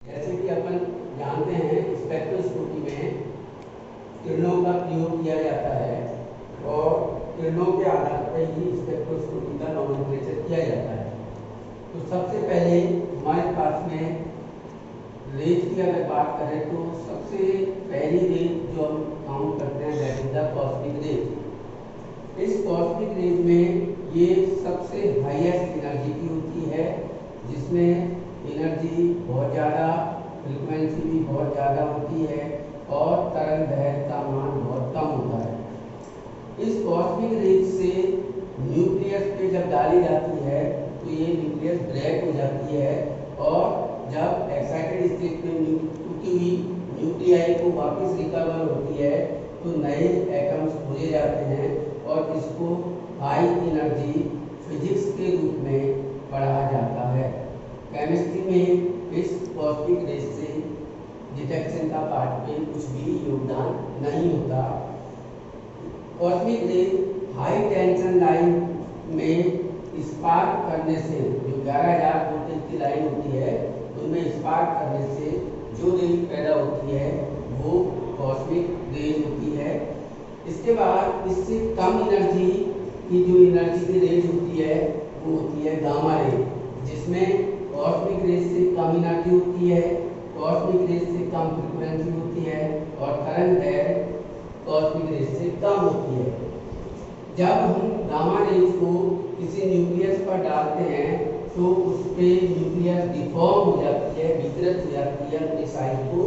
जैसे कि अपन जानते हैं स्पेक्ट्रोस्कोपी में किरणों का प्रयोग किया जाता है और किरणों के आधार पर ही स्पेक्ट्रोस्कोपी का नोमेनक्लेचर किया जाता है। तो सबसे पहले हमारे पास में रेज की अगर बात करें तो सबसे पहली रेज जो हम काउंट करते हैं that is the cosmic rays. इस कॉस्मिक रेज में ये सबसे हाईएस्ट एनर्जी की होती है, जिसमें एनर्जी बहुत ज़्यादा, फ्रीक्वेंसी भी बहुत ज़्यादा होती है और तरंग दैर्घ्य का मान बहुत कम होता है। इस कॉस्मिक रेज से न्यूक्लियस पे जब डाली जाती है तो ये न्यूक्लियस ब्रेक हो जाती है और जब एक्साइटेड स्टेट में टूटी हुई न्यूक्लियाई को वापस रिकवर होती है तो नए एटम्स खोजे जाते हैं और इसको हाई एनर्जी फिजिक्स के रूप में पढ़ा जाता है। केमिस्ट्री में इस कॉस्मिक रेज से डिटेक्शन का पार्ट में कुछ भी योगदान नहीं होता। Cosmic rays high tension line में स्पार्क करने से, जो 11,000 वोल्टेज की लाइन होती है उनमें स्पार्क करने से जो रेज पैदा होती है वो कॉस्मिक रेज होती है। इसके बाद इससे कम एनर्जी की जो एनर्जी की रेज होती है वो होती है गामा रेज, जिसमें कॉस्मिक रेज से कम एनर्जी होती है, कॉस्मिक रेज से कम फ्रीक्वेंसी होती है और तरंग दैर्घ्य कॉस्मिक रेज से कम होती है। जब हम गामा रेज को किसी न्यूक्लियस पर डालते हैं तो उस पर न्यूक्लियस डिफॉर्म हो जाती है, विकृत हो जाती है, अपने साइज को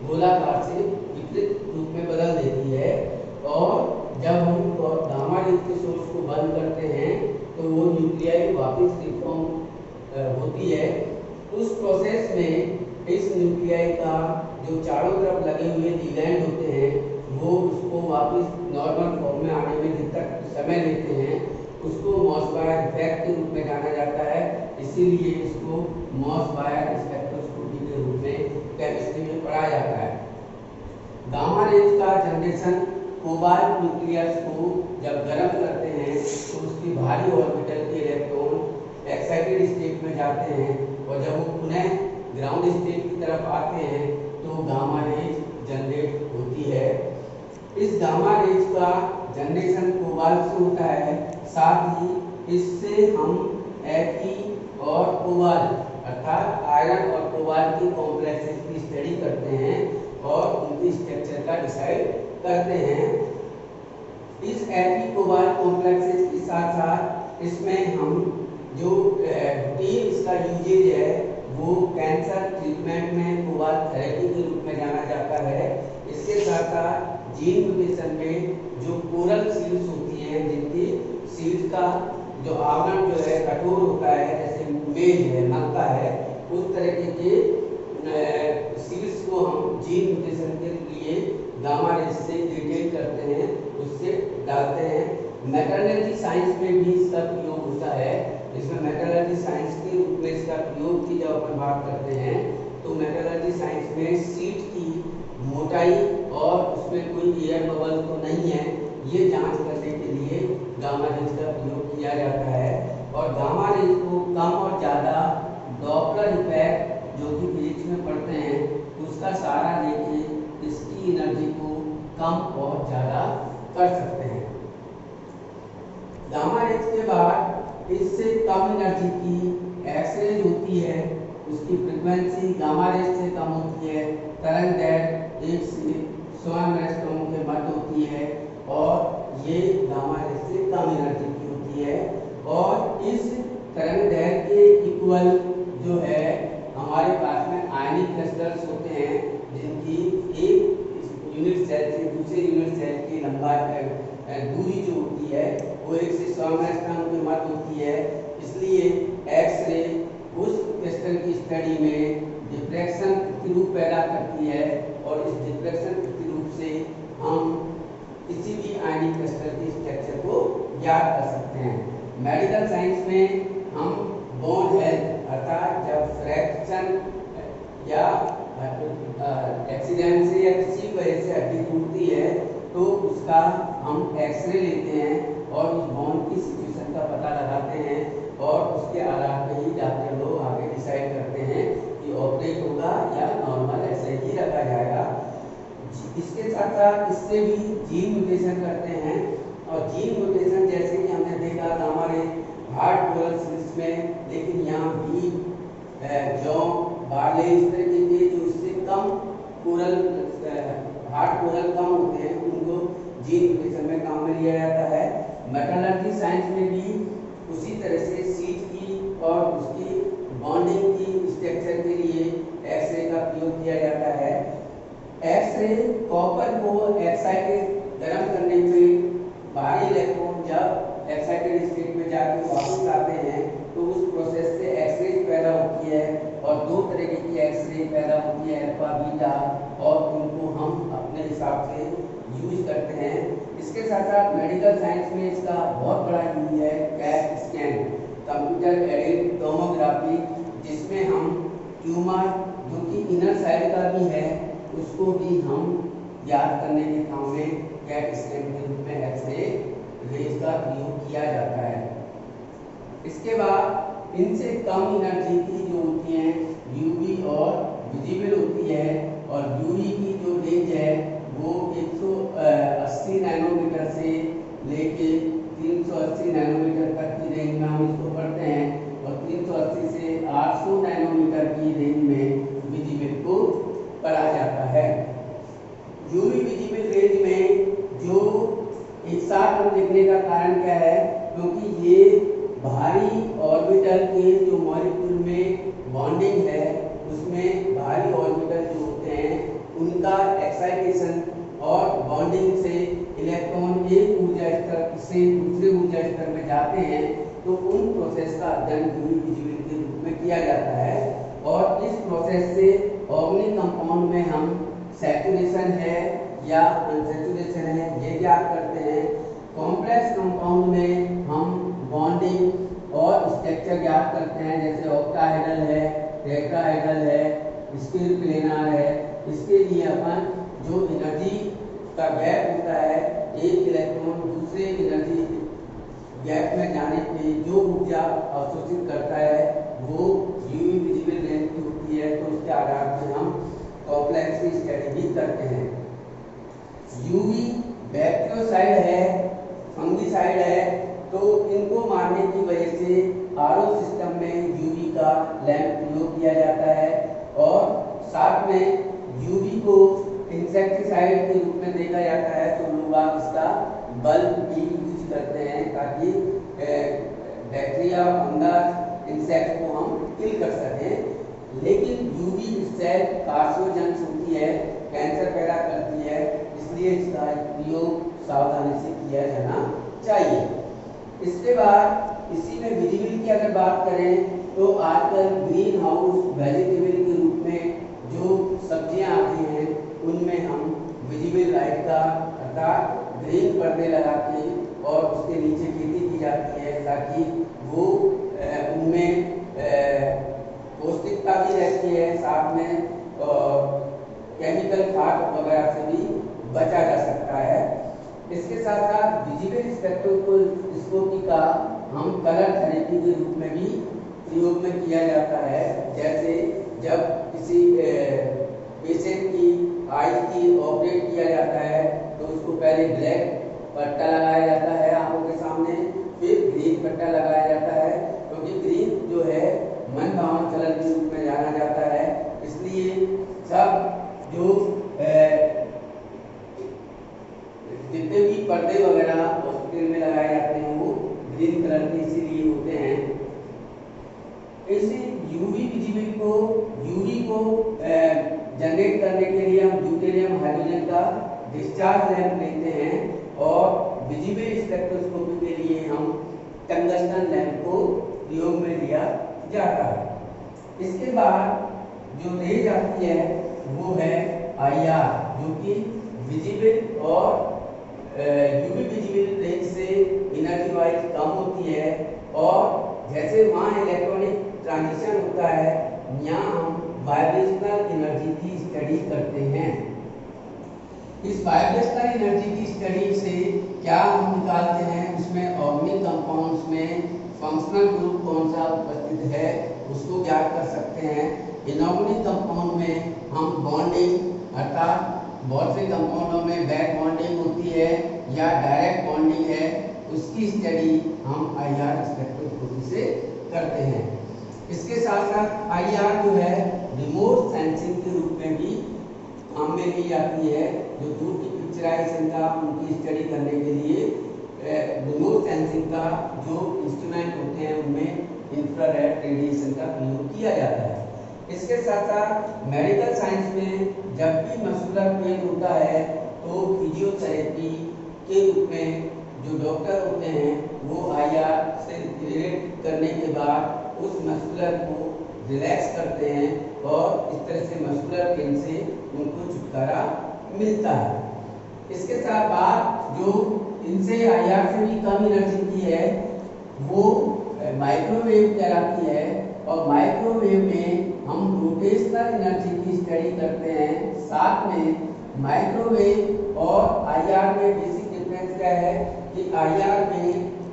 गोलाकार से विकृत रूप में बदल देती है और जब हम गामा रेज के सोर्स को बंद करते हैं तो वो न्यूक्लियाई वापस रिफॉर्म होती है। उस प्रोसेस में इस न्यूक्लियाई का जो चारों तरफ लगे हुए लिगैंड होते हैं वो उसको वापस नॉर्मल फॉर्म में आने में जितना समय लेते हैं उसको मॉस-बायर इफेक्ट के रूप में जाना जाता है, इसीलिए इसको मॉस-बायर स्पेक्ट्रोस्कोपी के रूप में केमिस्ट्री में पढ़ा जाता है। गामा रेज का जनरेशन कोबाल्ट न्यूक्लियस को जब गर्म करते हैं तो उसकी भारी ऑर्बिटल के इलेक्ट्रॉन एक्साइटेड स्टेट में जाते हैं और जब वो पुनः ग्राउंड स्टेट की तरफ आते हैं तो गामा रेज जनरेट होती है। इस गामा रेज का जनरेशन कोबाल्ट से होता है, साथ ही इससे हम Fe और कोबाल्ट अर्थात आयरन और कोबाल्ट की कॉम्प्लेक्सेस की स्टडी करते हैं और उनकी स्ट्रक्चर का डिसाइड करते हैं। इस Fe कोबाल्ट कॉम्प्लेक्सेस के साथ साथ इसमें हम जो इसका यूजेज है वो कैंसर ट्रीटमेंट में कोबाल्ट थेरेपी के रूप में जाना जाता है। इसके साथ साथ जीन म्यूटेशन में जो कोरल सीड्स होती हैं जिनकी सीड्स का जो आवरण जो है कठोर होता है, जैसे मेज है, मक्का है, उस तरीके के सीड्स को हम जीन म्यूटेशन के लिए गामा रेज से डिटेक्ट करते हैं, उससे डालते हैं। मेटलर्जी साइंस में भी इसका प्रयोग होता है। इसमें मेटलर्जी साइंस के रूप में इसका प्रयोग की जब अपन बात करते हैं तो मेटलर्जी साइंस में सीड की मोटाई और उसमें कोई एयर बबल तो नहीं है, ये जांच करने के लिए गामा रेज का प्रयोग किया जाता है। और गामा रेज को कम और ज़्यादा डॉपलर इफेक्ट जो कि फिजिक्स में पढ़ते हैं उसका सहारा लेके इसकी एनर्जी को कम और ज़्यादा कर सकते हैं। गामा रेज के बाद इससे कम एनर्जी की एक्सरेज होती है, उसकी फ्रीक्वेंसी गामा रेज से कम होती है, तरंग दैर्घ्य 1 से 100 एंगस्ट्रॉम के मध्य होती है और ये गामा रेज से कम एनर्जी की होती है। और इस तरंग दैर्घ्य के इक्वल जो है हमारे पास में आयनिक क्रिस्टल्स होते हैं जिनकी एक यूनिट सेल से दूसरे यूनिट सेल की लंबाई दूरी जो होती है वो 1 से 100 एंगस्ट्रॉम के मध्य होती है। इसलिए एक्सरे उस क्रिस्टल की स्टडी में डिफ्रैक्शन प्रतिरूप पैदा करती है और इस डिफ्रैक्शन प्रतिरूप से हम किसी भी आयनिक क्रिस्टल की स्ट्रक्चर को याद कर सकते हैं। मेडिकल साइंस में हम बोन हेल्थ अर्थात जब फ्रैक्चर या एक्सीडेंट से या किसी वजह से हड्डी टूटती है तो उसका हम एक्सरे लेते हैं और उस बोन की सिचुएशन का पता लगाते हैं और उसके आधार पर ही डॉक्टर लोग आगे डिसाइड करते हैं कि ऑपरेट होगा या साथ इससे भी जीन म्यूटेशन करते हैं। और जीन म्यूटेशन जैसे कि हमने देखा था हमारे हार्ट कोरल सील्स में, लेकिन यहाँ भी जौ, बार्ले, इस तरीके के जो इससे कम कोरल हार्ट कोरल कम होते हैं उनको जीन म्यूटेशन में काम में लिया जाता है। मेटलर्जी साइंस में भी उसी तरह से सीड की और उसकी बॉन्डिंग की स्ट्रक्चर के लिए एक्सरे का प्रयोग किया जाता है। एक्सरे कॉपर को एक्साइटेड गर्म करने में भारी इलेक्ट्रॉन जब एक्साइटेड स्टेट में जाकर वापस आते हैं तो उस प्रोसेस से एक्सरे पैदा होती है और दो तरीके की एक्सरे पैदा होती है, अल्फा बीटा, और उनको हम अपने हिसाब से यूज करते हैं। इसके साथ साथ मेडिकल साइंस में इसका बहुत बड़ा यूज है CAT scan, computer aided tomography, जिसमें हम ट्यूमर जो कि इनर साइड का भी है उसको भी हम याद करने के काम में कैट स्कैन के रूप में एक्सरे रेज का प्रयोग किया जाता है। इसके बाद इनसे कम एनर्जी की जो होती हैं यूवी और विजिबल होती है, और यूवी की जो रेंज है वो 180 नैनोमीटर से लेके 380 नैनोमीटर तक की रेंज में हम इसको पढ़ते हैं, और 380 से 800 नैनोमीटर की रेंज में विजिबल को पढ़ा जाता है। यूवी विजिबल रेंज में जो एक साथ हम लिखने का कारण क्या है, क्योंकि ये भारी ऑर्बिटल के जो मॉलिक्यूल में बॉन्डिंग है उसमें भारी ऑर्बिटल जो होते हैं उनका एक्साइटेशन और बॉन्डिंग से इलेक्ट्रॉन एक ऊर्जा स्तर से दूसरे ऊर्जा स्तर में जाते हैं, तो उन प्रोसेस का अध्ययन यूवी विजिबल के रूप में किया जाता है। और इस प्रोसेस से ऑर्गेनिक कंपाउंड में हम सैचुरेशन है या अनसैचुरेशन है ये ज्ञात करते हैं। कॉम्प्लेक्स कंपाउंड में हम बॉन्डिंग और स्ट्रक्चर ज्ञात करते हैं, जैसे ऑक्टाहेड्रल है, टेट्राहेड्रल है, स्थिर प्लेनार है। इसके लिए अपन जो एनर्जी का गैप होता है एक इलेक्ट्रॉन दूसरे एनर्जी गैप में जाने पे जो ऊर्जा अवशोषित करता है वो यूवी विजिबल रेंज की होती है, तो उसके आधार पर हम कॉम्प्लेक्स की स्टडी भी करते हैं। यूवी बैक्टीरियोसाइड है, फंगिसाइड है, तो इनको मारने की वजह से आरओ सिस्टम में यूवी का लैंप प्रयोग किया जाता है, और साथ में यूवी को इंसेक्टिसाइड के रूप में देखा जाता है, तो लोग इसका बल्ब भी यूज करते हैं ताकि बैक्टीरिया, फंगस, इंसेक्ट को हम किल कर सकें। लेकिन यूवी सेल कार्सिनोजेनस होती है, कैंसर पैदा करती है, इसलिए इसका प्रयोग सावधानी से किया जाना चाहिए। इसके बाद इसी में विजिबल की अगर बात करें तो आजकल ग्रीन हाउस वेजिटेबल के रूप में जो सब्जियां आती हैं उनमें हम विजिबल लाइट का अर्थात ग्रीन पर्दे लगा के और उसके नीचे खेती की जाती है, ताकि वो उनमें पौष्टिकता भी रहती है, साथ में केमिकल खाद वगैरह से भी बचा जा सकता है। इसके साथ साथ विजिबल स्पेक्ट्रोस्कोपी का हम कलर थेरेपी के रूप में भी प्रयोग में किया जाता है। जैसे जब किसी पेशेंट की आईज की ऑपरेट किया जाता है तो उसको पहले ब्लैक पट्टा लगाया जाता है आंखों के सामने, फिर ग्रीन पट्टा लगाया जाता है, क्योंकि ग्रीन जो है मन भावन कलर के रूप में जाना जाता है। इसलिए सब जो जितने भी पर्दे वगैरह हॉस्पिटल में लगाए जाते हैं वो ग्रीन कलर के इसीलिए होते हैं। इस यूवी विजिबल को जनरेट करने के लिए हम ड्यूटेरियम हाइड्रोजन का डिस्चार्ज लैंप लेते हैं, और विजिबल स्पेक्ट्रोस्कोपी के लिए हम टंगस्टन लैंप को प्रयोग में लिया जाता है। इसके बाद जो रेज आती है वो है IR, जो कि विजिबल और यूवी विजिबल रेंज से एनर्जी वाइज कम होती है, और जैसे वहाँ इलेक्ट्रॉनिक ट्रांजिशन होता है यहाँ हम वाइब्रेशनल एनर्जी की स्टडी करते हैं। इस वाइब्रेशनल एनर्जी की स्टडी से क्या हम निकालते हैं, उसमें ऑर्गेनिक कंपाउंड्स में फंक्शनल ग्रुप कौन सा उपस्थित है उसको ज्ञात कर सकते हैं। इनऑर्गेनिक कंपाउंड में हम बॉन्डिंग अर्थात बहुत से कंपाउंडों में बैक बॉन्डिंग होती है या डायरेक्ट बॉन्डिंग है, उसकी स्टडी हम आईआर स्पेक्ट्रोस्कोपी से करते हैं। इसके साथ साथ आईआर जो है रिमोट सेंसिंग के रूप में भी काम में ली जाती है। जो दूर की पिक्चराइजेशन का उनकी स्टडी करने के लिए रिमोट सेंसिंग का जो इंस्ट्रूमेंट होते हैं उनमें इंफ्रारेड रेडिएशन का प्रयोग किया जाता है। इसके साथ साथ मेडिकल साइंस में जब भी मस्कुलर पेन होता है तो फिजियोथेरेपी के रूप में जो डॉक्टर होते हैं वो आईआर से रिलेट करने के बाद उस मस्कुलर को रिलैक्स करते हैं और इस तरह से मस्कुलर पेन से उनको छुटकारा मिलता है। इसके साथ बाद जो इनसे आईआर से भी कम एनर्जी की है वो माइक्रोवेव कहलाती है, और माइक्रोवेव में हम रोटेशनल एनर्जी की स्टडी करते हैं। साथ में माइक्रोवेव और आईआर में बेसिक डिफरेंस क्या है कि आईआर में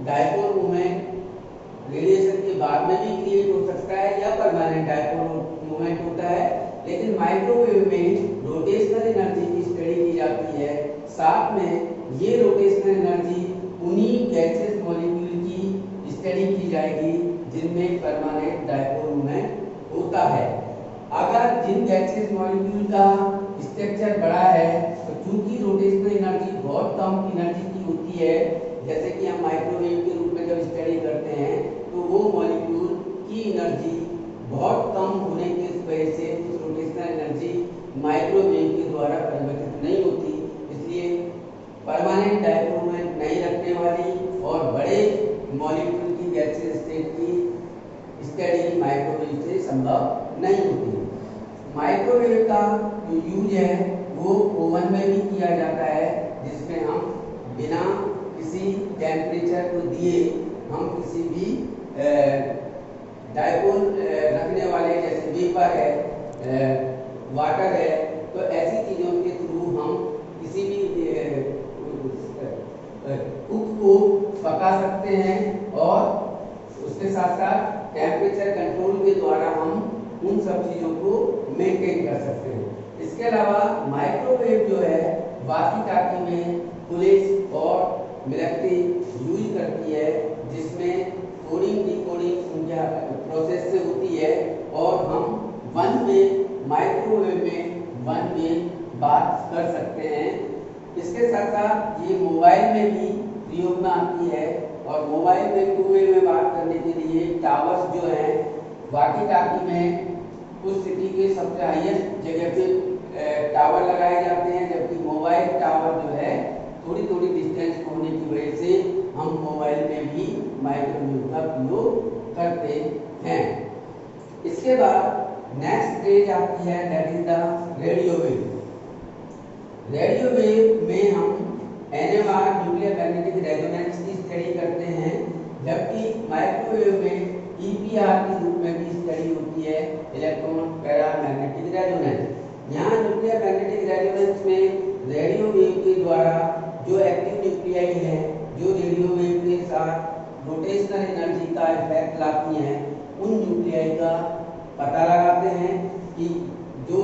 डायपोल मोमेंट रेडिएशन के बाद में भी क्रिएट हो सकता है या परमानेंट डायपोल मोमेंट होता है, लेकिन माइक्रोवेव में रोटेशनल एनर्जी की स्टडी की जाती है। साथ में ये रोटेशनल एनर्जी उन्हीं गैसेस मॉलिक्यूल की स्टडी की जाएगी जिनमें परमानेंट डायपोल मोमेंट होता है। अगर जिन गैसेस मॉलिक्यूल का स्ट्रक्चर बड़ा है तो चूंकि रोटेशनल एनर्जी बहुत कम एनर्जी की होती है, जैसे कि हम माइक्रोवेव के रूप में जब स्टडी करते हैं तो वो मॉलिक्यूल की एनर्जी बहुत कम होने की वजह से उस रोटेशनल एनर्जी माइक्रोवेव के द्वारा परिवर्तित नहीं होती, इसलिए परमानेंट डायपोल मोमेंट नहीं रखने वाली और बड़े मॉलिक्यूल की गैसीय स्टेट की स्टडी माइक्रोवेव से संभव नहीं होती। माइक्रोवेव का जो यूज है वो ओवन में भी किया जाता है, जिसमें हम बिना किसी टेम्परेचर को दिए हम किसी भी डायपोल रखने वाले जैसे वेपर है, वाटर है, तो ऐसी चीज़ों के थ्रू हम किसी भी कुक को पका सकते हैं और उसके साथ साथ टेम्परेचर कंट्रोल के द्वारा हम उन सब चीज़ों को मेंटेन कर सकते हैं। इसके अलावा माइक्रोवेव जो है वाकी टाकी में पुलिस और मिलिट्री यूज करती है, जिसमें कोडिंग डिकोडिंग उनका प्रोसेस से होती है और हम वन में माइक्रोवेव में वन में बात कर सकते हैं। इसके साथ साथ ये मोबाइल में भी प्रयोग में आती है, और मोबाइल में टू वे में बात करने के लिए टावर्स जो हैं वाकी टाकी में उस सिटी के सबसे हाईएस्ट जगह पे टावर लगाए जाते हैं, जबकि मोबाइल टावर जो है थोड़ी थोड़ी डिस्टेंस होने की वजह से हम मोबाइल में भी माइक्रोवेव का प्रयोग करते हैं। इसके बाद नेक्स्ट स्टेज आती है, that is the radio wave. Radio wave में हम एनएमआर न्यूक्लियर मैग्नेटिक रेजोनेंस की स्टडी करते हैं, जबकि माइक्रोवेव में ईपीआर के रूप में भी स्टडी होती है, इलेक्ट्रॉन पैरामैग्नेटिक रेजोनेंस। यहाँ न्यूक्लियर मैग्नेटिक रेजोनेंस में रेडियो वेव के द्वारा जो एक्टिव न्यूक्लियाई है जो रेडियो वेव के साथ रोटेशनल एनर्जी का इफेक्ट लाती हैं, उन न्यूक्लियाई का पता लगाते हैं कि जो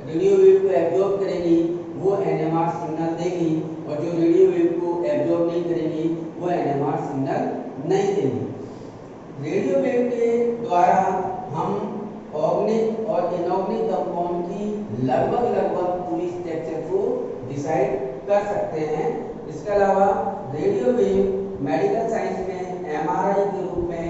रेडियो वेव को एब्जॉर्ब करेगी वो एनएमआर सिग्नल देगी, और जो रेडियो वेव को एब्जॉर्ब नहीं करेगी वो एनएमआर सिग्नल नहीं देगी। रेडियो वेव के द्वारा हम ऑर्गेनिक और इनऑर्गेनिक कंपाउंड की लगभग पूरी स्ट्रक्चर को डिसाइड कर सकते हैं। इसके अलावा रेडियो वेव मेडिकल साइंस में एमआरआई के रूप में,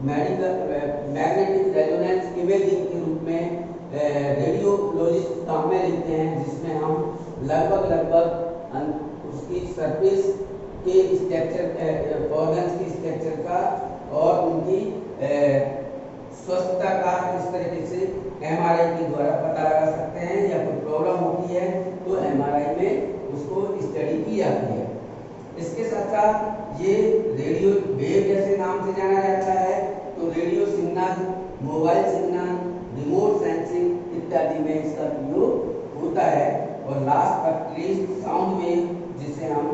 मैग्नेटिक रेजोनेंस इमेजिंग के रूप में रेडियोलॉजिस्ट काम में लेते हैं, जिसमें हम लगभग उसकी सरफेस के स्ट्रक्चर, ऑर्गन्स की स्ट्रक्चर का और उनकी स्वस्थता का इस तरीके से एमआरआई के द्वारा पता लगा सकते हैं, या कोई प्रॉब्लम होती है तो एमआरआई में उसको स्टडी की जाती है। इसके साथ साथ ये रेडियो वेव जैसे नाम से जाना जाता है, तो radio signal, mobile signal, remote sensing इत्यादि में इसका प्रयोग होता है। और last but least sound wave, जिसे हम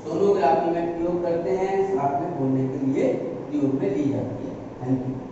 सोनोग्राफी में प्रयोग करते हैं, साथ में बोलने के लिए प्रयोग में ली जाती है। Thank you.